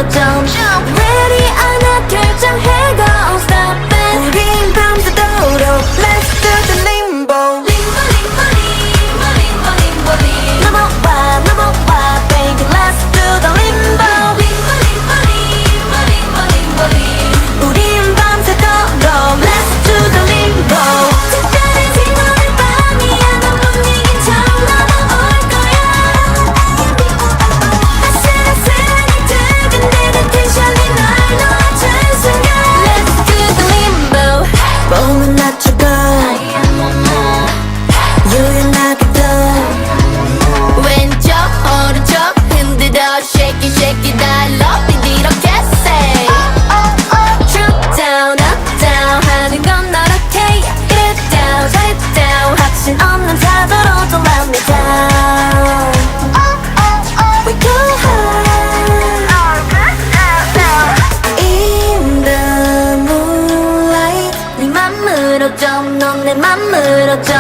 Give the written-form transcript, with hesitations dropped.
맘으로 좀 Ready 하나 결정해 Go stop it 우린 밤새도록 Let's do the limbo Limbo limbo limbo limbo limbo limbo 넘어와 baby Let's do the limbo Limbo limbo limbo limbo limbo limbo 우린 밤새도록 Let's do the limbo 특별히 지나는 밤이야 넌 분위기 처음 넘어올 거야 아슬아슬하니 두근대는 텐션이 날 놓아준 순간 Let's do the limbo 몸은 낮추고 유연하게 또 왼쪽 오른쪽 흔들어 Shake it shake it I love it 이렇게 say Drop down up down 하는 건 널 okay Get it down shut it down 확신 없는 자세로 Don't let me down We go high In the moonlight 네 맘으로 좀 넌 내 맘으로 좀